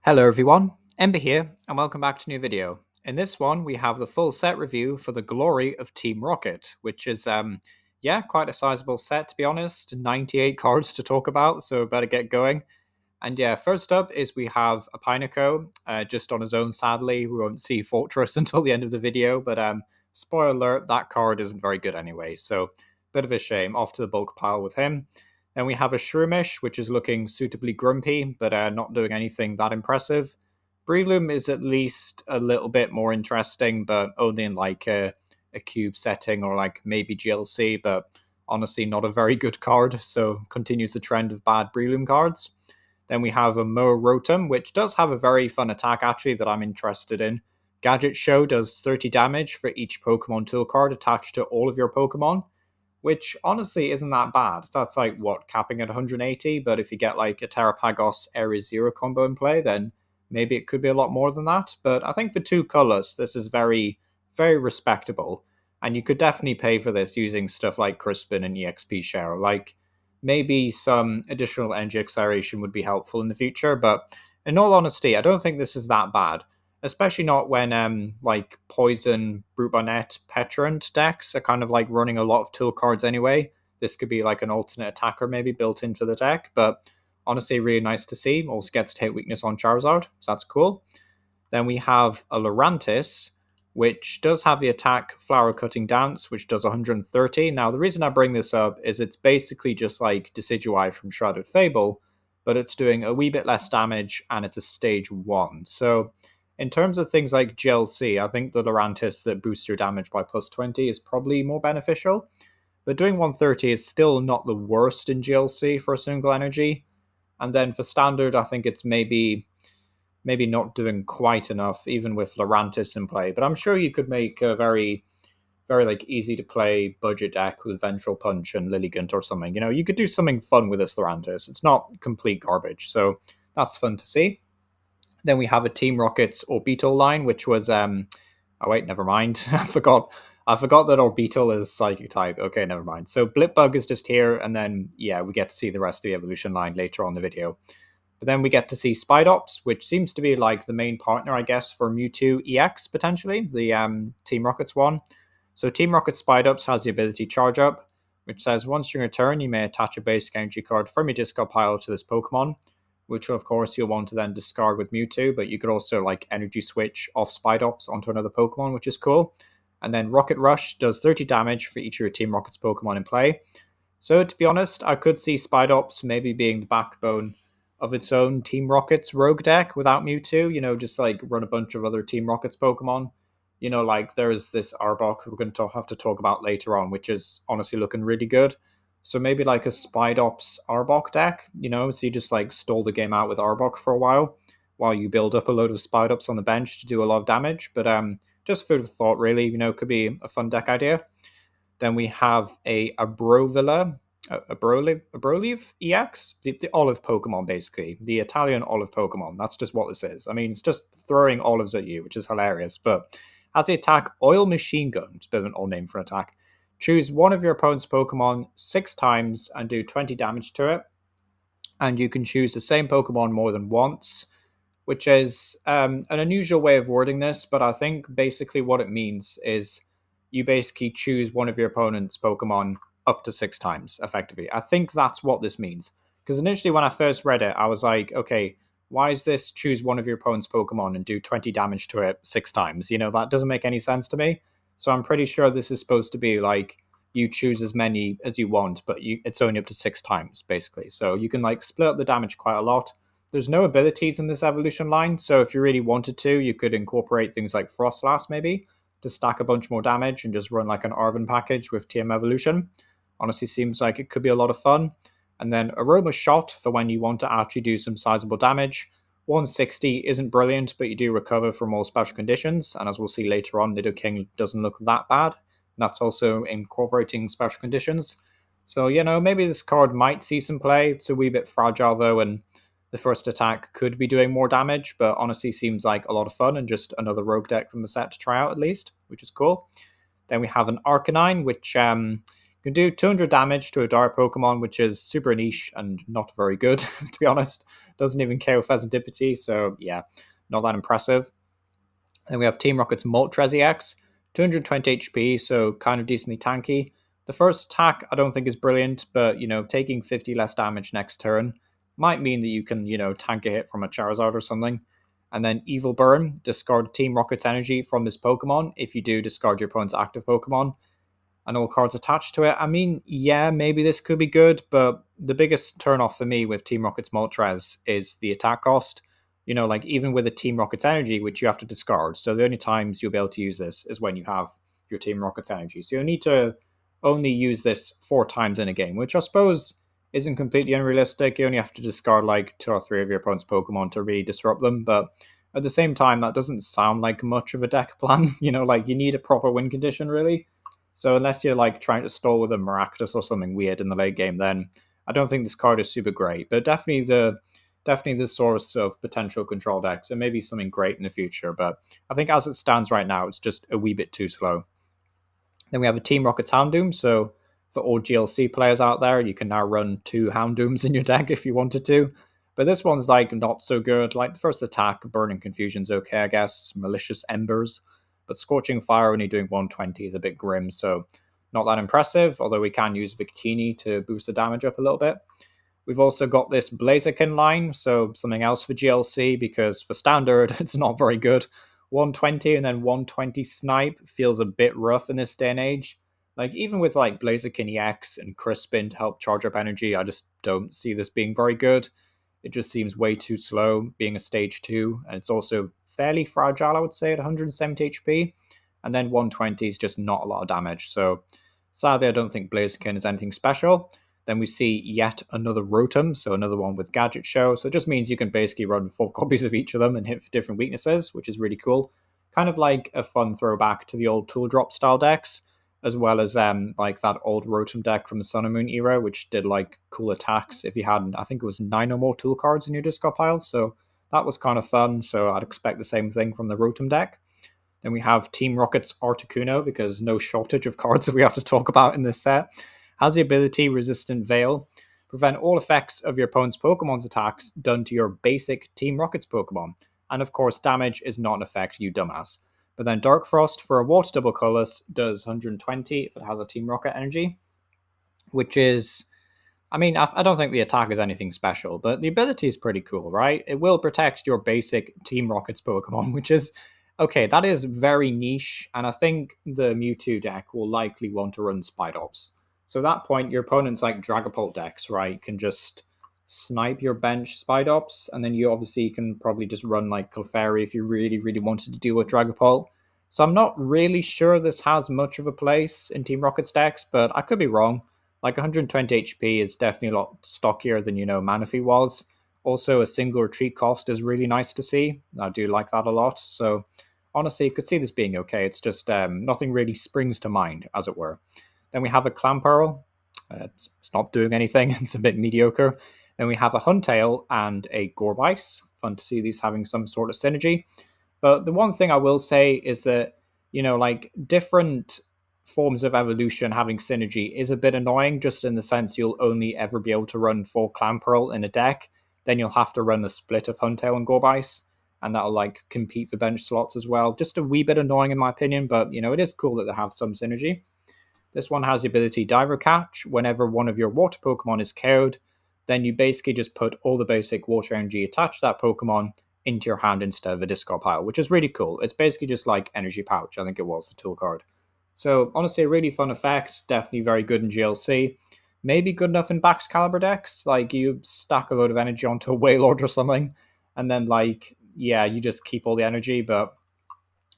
Hello everyone, Ember here, and welcome back to a new video. In this one, we have the full set review for the Glory of Team Rocket, which is, yeah, quite a sizable set to be honest. 98 cards to talk about, so better get going. And yeah, first up is we have a Pineco, just on his own sadly. We won't see Fortress until the end of the video, but spoiler alert, that card isn't very good anyway, so bit of a shame. Off to the bulk pile with him. Then we have a Shroomish, which is looking suitably grumpy, but not doing anything that impressive. Breloom is at least a little bit more interesting, but only in like a cube setting or like maybe GLC, but honestly not a very good card, so continues the trend of bad Breloom cards. Then we have a Rotom, which does have a very fun attack actually that I'm interested in. Gadget Show does 30 damage for each Pokemon tool card attached to all of your Pokemon, which honestly isn't that bad. So that's like what, capping at 180, but if you get like a Terrapagos Area Zero combo in play, then maybe it could be a lot more than that. But I think for two colors, this is very, very respectable. And you could definitely pay for this using stuff like Crispin and EXP Share. Like maybe some additional energy acceleration would be helpful in the future, but in all honesty, I don't think this is that bad. Especially not when like Poison, Brute Barnet, Petrant decks are kind of like running a lot of tool cards anyway. This could be like an alternate attacker maybe built into the deck, but honestly really nice to see. Also gets to hit weakness on Charizard, so that's cool. Then we have a Lurantis, which does have the attack Flower Cutting Dance, which does 130. Now, the reason I bring this up is it's basically just like Decidueye from Shrouded Fable, but it's doing a wee bit less damage and it's a stage 1. So, in terms of things like GLC, I think the Lurantis that boosts your damage by plus 20 is probably more beneficial. But doing 130 is still not the worst in GLC for a single energy. And then for standard, I think it's maybe not doing quite enough, even with Lurantis in play. But I'm sure you could make a very, very like easy to play budget deck with Vengeful Punch and Lilligant or something. You know, you could do something fun with this Lurantis. It's not complete garbage, so that's fun to see. Then we have a Team Rockets Orbital line, which was oh wait, never mind. I forgot that Orbital is Psychic type. Okay, never mind. So Blipbug is just here, and then yeah, we get to see the rest of the evolution line later on in the video. But then we get to see Spidops, which seems to be like the main partner, I guess, for Mewtwo EX potentially, the Team Rockets one. So Team Rocket Spidops has the ability Charge Up, which says once during a turn, you may attach a basic energy card from your discard pile to this Pokemon, which of course you'll want to then discard with Mewtwo, but you could also like energy switch off Spidops onto another Pokemon, which is cool. And then Rocket Rush does 30 damage for each of your Team Rockets Pokemon in play. So to be honest, I could see Spidops maybe being the backbone of its own Team Rockets rogue deck without Mewtwo, you know, just like run a bunch of other Team Rockets Pokemon. You know, like there's this Arbok we're going to have to talk about later on, which is honestly looking really good. So maybe like a Spidops Arbok deck, you know, so you just like stall the game out with Arbok for a while you build up a load of Spidops on the bench to do a lot of damage. But just food for thought, really, you know, could be a fun deck idea. Then we have a Abrovilla, a Brolive EX, the olive Pokemon, basically. The Italian olive Pokemon. That's just what this is. I mean, it's just throwing olives at you, which is hilarious. But has the attack Oil Machine Gun. It's a bit of an old name for an attack. Choose one of your opponent's Pokemon 6 times and do 20 damage to it. And you can choose the same Pokemon more than once, which is an unusual way of wording this, but I think basically what it means is you basically choose one of your opponent's Pokemon up to 6 times, effectively. I think that's what this means. Because initially, when I first read it, I was like, okay, why is this choose one of your opponent's Pokemon and do 20 damage to it 6 times? You know, that doesn't make any sense to me. So I'm pretty sure this is supposed to be like you choose as many as you want, but it's only up to 6 times, basically. So you can like split up the damage quite a lot. There's no abilities in this evolution line, so if you really wanted to, you could incorporate things like Frostlass maybe to stack a bunch more damage and just run like an Arven package with TM Evolution. Honestly, seems like it could be a lot of fun. And then Aroma Shot for when you want to actually do some sizable damage. 160 isn't brilliant, but you do recover from all special conditions, and as we'll see later on, Nidoking doesn't look that bad. That's also incorporating special conditions. So, you know, maybe this card might see some play. It's a wee bit fragile though, and the first attack could be doing more damage, but honestly seems like a lot of fun and just another rogue deck from the set to try out at least, which is cool. Then we have an Arcanine, which you can can do 200 damage to a dark Pokemon, which is super niche and not very good, to be honest. Doesn't even KO Pheasantipity, so yeah, not that impressive. Then we have Team Rocket's Moltres EX, 220 HP, so kind of decently tanky. The first attack I don't think is brilliant, but taking 50 less damage next turn might mean that you can, tank a hit from a Charizard or something. And then Evil Burn, discard Team Rocket's energy from this Pokemon. If you do, discard your opponent's active Pokemon and all cards attached to it. I mean, yeah, maybe this could be good, but the biggest turnoff for me with Team Rocket's Moltres is the attack cost. Like even with a Team Rocket's energy, which you have to discard. So the only times you'll be able to use this is when you have your Team Rocket's energy. So you'll need to only use this 4 times in a game, which I suppose isn't completely unrealistic. You only have to discard like 2 or 3 of your opponent's Pokemon to really disrupt them. But at the same time, that doesn't sound like much of a deck plan. Like you need a proper win condition, really. So unless you're like trying to stall with a Maractus or something weird in the late game, then I don't think this card is super great. But definitely the source of potential control decks and maybe something great in the future. But I think as it stands right now, it's just a wee bit too slow. Then we have a Team Rocket's Houndoom. So for all GLC players out there, you can now run 2 Houndooms in your deck if you wanted to. But this one's like not so good. Like the first attack, Burning Confusion's okay, I guess. Malicious Embers. But Scorching Fire only doing 120 is a bit grim, so not that impressive, although we can use Victini to boost the damage up a little bit. We've also got this Blaziken line, so something else for GLC, because for Standard, it's not very good. 120 and then 120 Snipe feels a bit rough in this day and age. Like, even with like Blaziken EX and Crispin to help charge up energy, I just don't see this being very good. It just seems way too slow, being a stage 2, and it's also fairly fragile, I would say, at 170 HP. And then 120 is just not a lot of damage. So sadly, I don't think Blaziken is anything special. Then we see yet another Rotom, so another one with Gadget Show. So it just means you can basically run 4 copies of each of them and hit for different weaknesses, which is really cool. Kind of like a fun throwback to the old Tool Drop style decks, as well as like that old Rotom deck from the Sun and Moon era, which did like cool attacks if you had, I think it was 9 or more tool cards in your discard pile. So that was kind of fun. So I'd expect the same thing from the Rotom deck. Then we have Team Rocket's Articuno, because no shortage of cards that we have to talk about in this set. Has the ability Resistant Veil. Prevent all effects of your opponent's Pokemon's attacks done to your basic Team Rocket's Pokemon. And of course, damage is not an effect, you dumbass. But then Dark Frost for a water double colorless does 120 if it has a Team Rocket energy, which is, I mean, I don't think the attack is anything special, but the ability is pretty cool, right? It will protect your basic Team Rocket's Pokemon, which is, okay, that is very niche, and I think the Mewtwo deck will likely want to run Spidops. So at that point, your opponent's like Dragapult decks, right, can just snipe your bench Spidops, and then you obviously can probably just run like Clefairy if you really, really wanted to deal with Dragapult. So I'm not really sure this has much of a place in Team Rocket's decks, but I could be wrong. Like 120 HP is definitely a lot stockier than, Manaphy was. Also, a single retreat cost is really nice to see. I do like that a lot. So honestly, you could see this being okay. It's just nothing really springs to mind, as it were. Then we have a Clamperl. It's not doing anything. It's a bit mediocre. Then we have a Huntail and a Gorbise. Fun to see these having some sort of synergy. But the one thing I will say is that, like different forms of evolution having synergy is a bit annoying, just in the sense you'll only ever be able to run 4 Clamperl in a deck. Then you'll have to run a split of Huntail and Gorbise, and that'll like compete for bench slots as well. Just a wee bit annoying in my opinion, but it is cool that they have some synergy. This one has the ability Diver Catch. Whenever one of your water Pokemon is KO'd, then you basically just put all the basic water energy attached to that Pokemon into your hand instead of a discard pile, which is really cool. It's basically just like Energy Pouch, I think it was, the tool card. So honestly, a really fun effect, definitely very good in GLC. Maybe good enough in Bax Caliber decks, like you stack a load of energy onto a Wailord or something, and then you just keep all the energy, but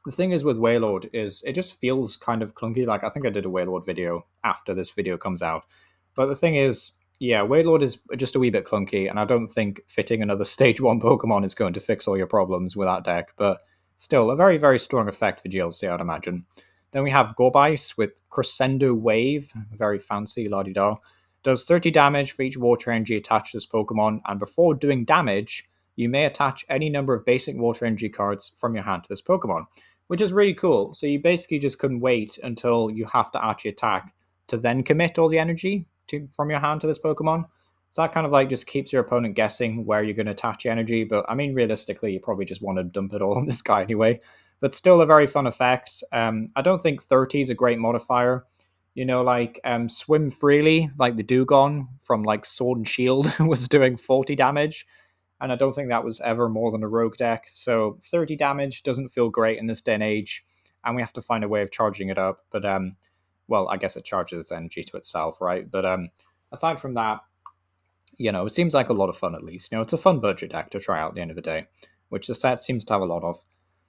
the thing is with Wailord is it just feels kind of clunky. Like I think I did a Wailord video after this video comes out. But the thing is, yeah, Wailord is just a wee bit clunky, and I don't think fitting another stage 1 Pokemon is going to fix all your problems with that deck, but still a very, very strong effect for GLC, I'd imagine. Then we have Gorbise with Crescendo Wave, very fancy, la-di-da. Does 30 damage for each water energy attached to this Pokemon, and before doing damage, you may attach any number of basic water energy cards from your hand to this Pokemon, which is really cool. So you basically just couldn't wait until you have to actually attack to then commit all the energy from your hand to this Pokemon. So that kind of like just keeps your opponent guessing where you're going to attach your energy. But I mean, realistically, you probably just want to dump it all on this guy anyway. But still a very fun effect. I don't think 30 is a great modifier. Like Swim Freely, like the Dugong from like Sword and Shield was doing 40 damage. And I don't think that was ever more than a rogue deck. So 30 damage doesn't feel great in this day and age. And we have to find a way of charging it up. But well, I guess it charges its energy to itself, right? But aside from that, it seems like a lot of fun at least. It's a fun budget deck to try out at the end of the day, which the set seems to have a lot of.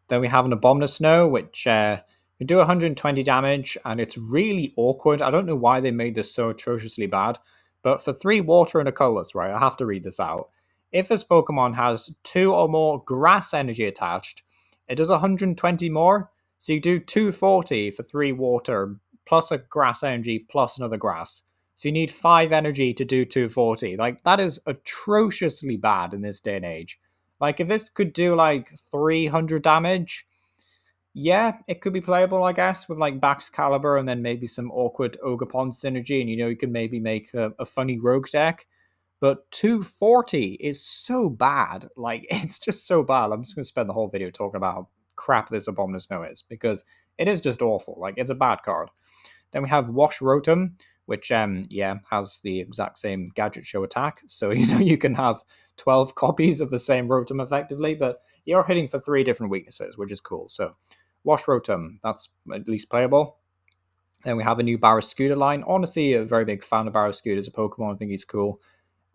Then we have an Abominous Snow, which can do 120 damage, and it's really awkward. I don't know why they made this so atrociously bad, but for 3 water and a colorless, right, I have to read this out. If this Pokemon has 2 or more grass energy attached, it does 120 more, so you do 240 for 3 water, plus a grass energy, plus another grass. So you need 5 energy to do 240. Like, that is atrociously bad in this day and age. Like, if this could do, like, 300 damage, yeah, it could be playable, I guess, with, like, Bax Caliber and then maybe some awkward Ogerpon synergy, and, you can maybe make a funny rogue deck. But 240 is so bad. Like, it's just so bad. I'm just going to spend the whole video talking about how crap this Abominous Snow is, because it is just awful. Like, it's a bad card. Then we have Wash Rotom, which has the exact same Gadget Show attack. So you can have 12 copies of the same Rotom effectively, but you're hitting for 3 different weaknesses, which is cool. So Wash Rotom, that's at least playable. Then we have a new Barraskewda line. Honestly, a very big fan of Barraskewda as a Pokemon. I think he's cool.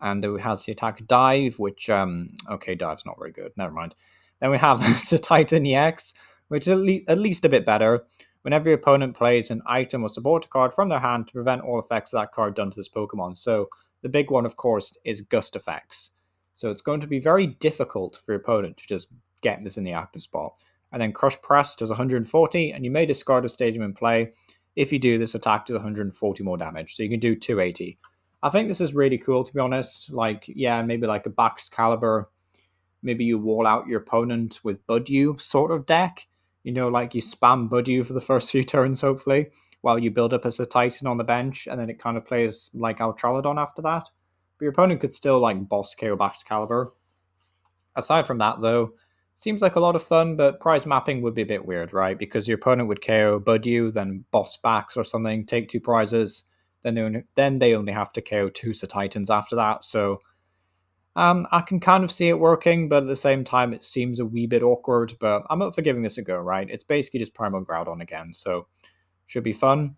And it has the attack Dive, which okay, Dive's not very good. Never mind. Then we have Titan EX, which is at least a bit better. Whenever your opponent plays an item or support card from their hand to prevent all effects of that card done to this Pokemon. So the big one, of course, is Gust effects. So it's going to be very difficult for your opponent to just get this in the active spot. And then Crush Press does 140, and you may discard a stadium in play. If you do, this attack does 140 more damage. So you can do 280. I think this is really cool, to be honest. Like, yeah, maybe like a Bax Caliber. Maybe you wall out your opponent with Budew sort of deck. Like you spam Budew for the first few turns, hopefully, while you build up as a Titan on the bench, and then it kind of plays like Altralodon after that. But your opponent could still, like, boss KO Bax Caliber. Aside from that, though, seems like a lot of fun, but prize mapping would be a bit weird, right? Because your opponent would KO Budew, then boss Bax or something, take 2 prizes, then they only have to KO 2 Titans after that. So I can kind of see it working, but at the same time, it seems a wee bit awkward. But I'm up for giving this a go, right? It's basically just Primal Groudon again, so should be fun.